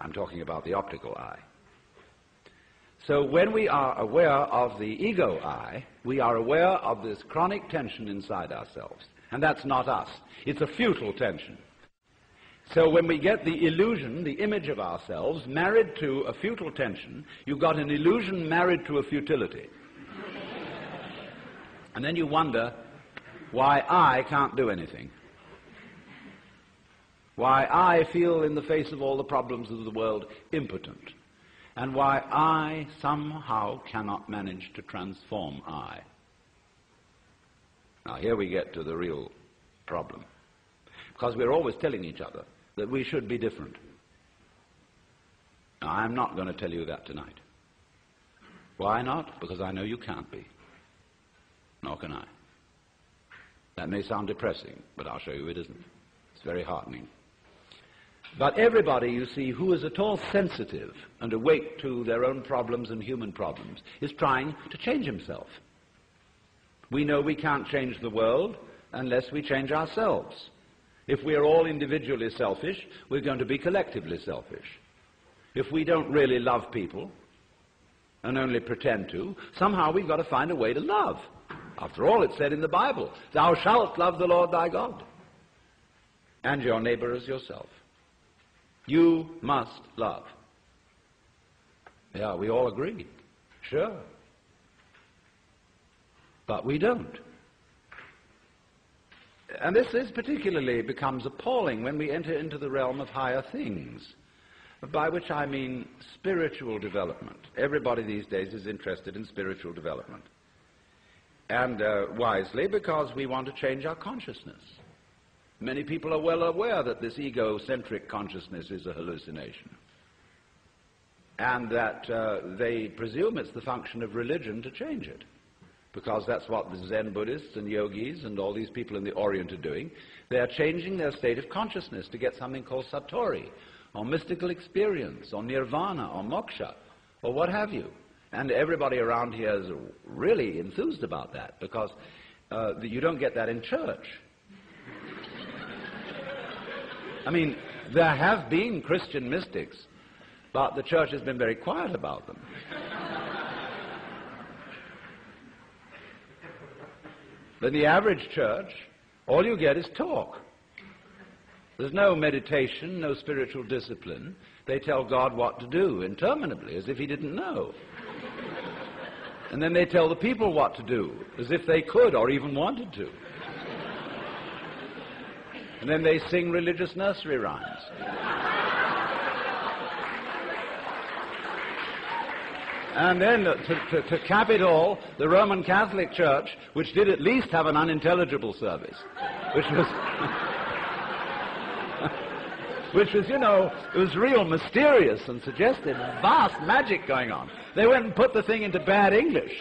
I'm talking about the optical I. So when we are aware of the ego I, we are aware of this chronic tension inside ourselves. And that's not us. It's a futile tension. So when we get the illusion, the image of ourselves, married to a futile tension, you've got an illusion married to a futility. And then you wonder why I can't do anything. Why I feel in the face of all the problems of the world impotent. And why I somehow cannot manage to transform I. Now here we get to the real problem. Because we're always telling each other that we should be different. Now I'm not going to tell you that tonight. Why not? Because I know you can't be. Nor can I. That may sound depressing, but I'll show you it isn't. It's very heartening. But everybody, you see, who is at all sensitive and awake to their own problems and human problems is trying to change himself. We know we can't change the world unless we change ourselves. If we're all individually selfish, we're going to be collectively selfish. If we don't really love people and only pretend to, somehow we've got to find a way to love. After all, it's said in the Bible, "Thou shalt love the Lord thy God, and your neighbor as yourself." You must love. Yeah, we all agree. Sure. But we don't. And this particularly becomes appalling when we enter into the realm of higher things, by which I mean spiritual development. Everybody these days is interested in spiritual development. And wisely, because we want to change our consciousness. Many people are well aware that this egocentric consciousness is a hallucination. And that they presume it's the function of religion to change it. Because that's what the Zen Buddhists and yogis and all these people in the Orient are doing. They are changing their state of consciousness to get something called satori, or mystical experience, or nirvana, or moksha, or what have you. And everybody around here is really enthused about that, because you don't get that in church. I mean, there have been Christian mystics, but the church has been very quiet about them. In the average church, all you get is talk. There's no meditation, no spiritual discipline. They tell God what to do interminably, as if he didn't know. And then they tell the people what to do, as if they could or even wanted to. And then they sing religious nursery rhymes. And then, to cap it all, the Roman Catholic Church, which did at least have an unintelligible service, which was, you know, it was real mysterious and suggested vast magic going on. They went and put the thing into bad English.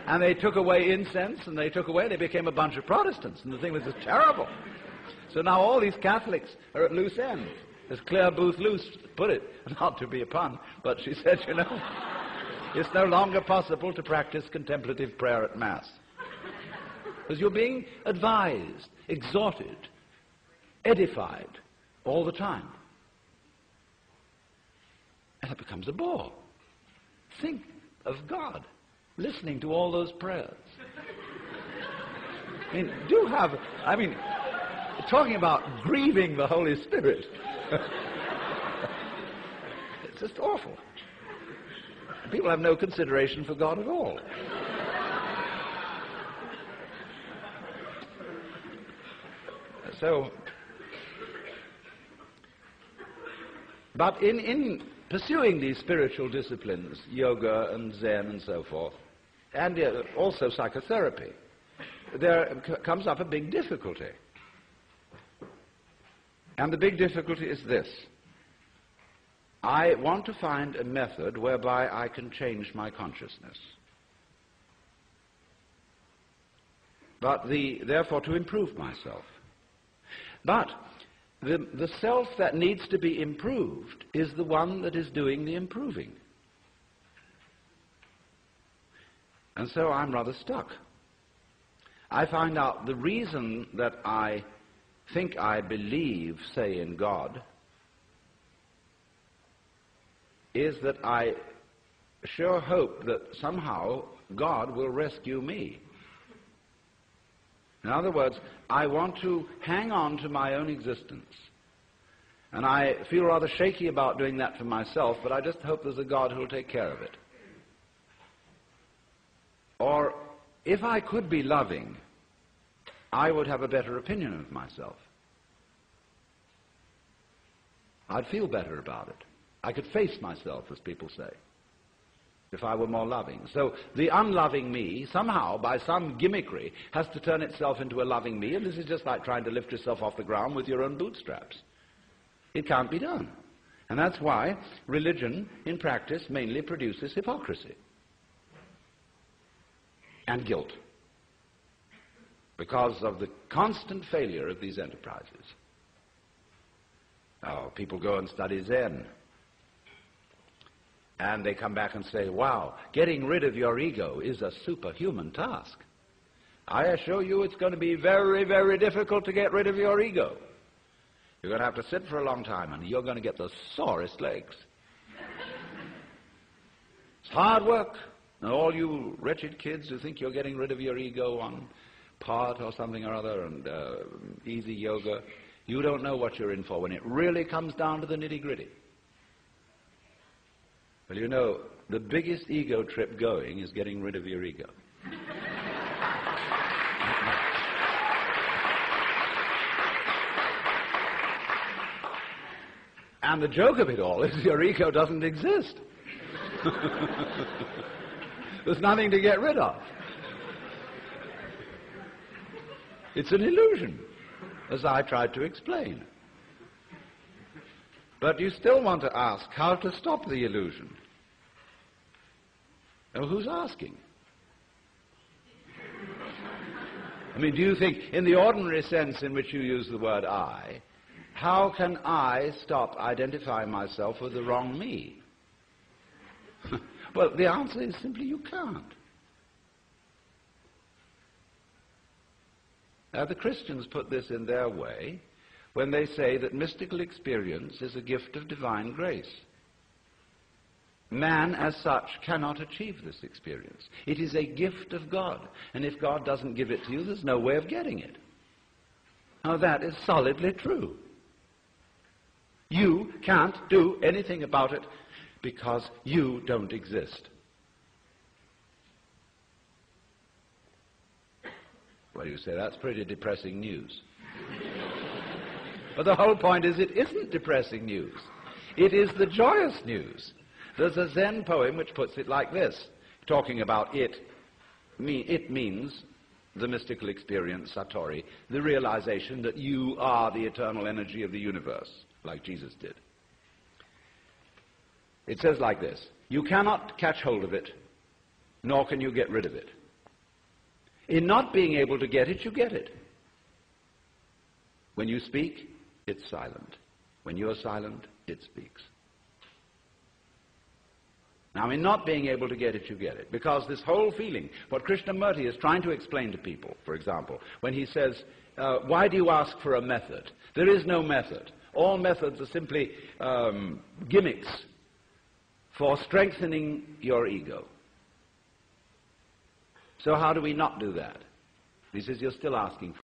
And they took away incense, and they became a bunch of Protestants, and the thing was just terrible. So now all these Catholics are at loose ends. As Claire Booth Luce put it, not to be a pun, but she said, you know, it's no longer possible to practice contemplative prayer at Mass. Because you're being advised, exhorted, edified all the time. And it becomes a bore. Think of God listening to all those prayers. I mean, talking about grieving the Holy Spirit. It's just awful. People have no consideration for God at all. So, but in pursuing these spiritual disciplines, yoga and Zen and so forth, and also psychotherapy, there comes up a big difficulty. And the big difficulty is this. I want to find a method whereby I can change my consciousness. But therefore to improve myself. But the self that needs to be improved is the one that is doing the improving. And so I'm rather stuck. I find out the reason that I think I believe, say, in God, is that I sure hope that somehow God will rescue me. In other words, I want to hang on to my own existence. And I feel rather shaky about doing that for myself, but I just hope there's a God who will take care of it. Or, if I could be loving, I would have a better opinion of myself. I'd feel better about it. I could face myself, as people say, if I were more loving. So the unloving me, somehow, by some gimmickry, has to turn itself into a loving me, and this is just like trying to lift yourself off the ground with your own bootstraps. It can't be done. And that's why religion, in practice, mainly produces hypocrisy and guilt, because of the constant failure of these enterprises. Now, people go and study Zen, and they come back and say, wow, getting rid of your ego is a superhuman task. I assure you it's going to be very, very difficult to get rid of your ego. You're going to have to sit for a long time, and you're going to get the sorest legs. It's hard work. And all you wretched kids who think you're getting rid of your ego on pot or something or other and easy yoga, you don't know what you're in for when it really comes down to the nitty-gritty. Well, you know, the biggest ego trip going is getting rid of your ego. And the joke of it all is your ego doesn't exist. There's nothing to get rid of. It's an illusion, as I tried to explain. But you still want to ask how to stop the illusion. Now, who's asking? I mean, do you think, in the ordinary sense in which you use the word I, how can I stop identifying myself with the wrong me? Well, the answer is simply you can't. Now, the Christians put this in their way when they say that mystical experience is a gift of divine grace. Man, as such, cannot achieve this experience. It is a gift of God, and if God doesn't give it to you, there's no way of getting it. Now, that is solidly true. You can't do anything about it because you don't exist. Well, you say, that's pretty depressing news. But the whole point is it isn't depressing news. It is the joyous news. There's a Zen poem which puts it like this, talking about it. It means the mystical experience, Satori, the realization that you are the eternal energy of the universe, like Jesus did. It says like this: you cannot catch hold of it, nor can you get rid of it. In not being able to get it, you get it. When you speak, it's silent. When you're silent, it speaks. Now, in not being able to get it, you get it. Because this whole feeling, what Krishnamurti is trying to explain to people, for example, when he says, why do you ask for a method? There is no method. All methods are simply gimmicks for strengthening your ego. So how do we not do that? He says, you're still asking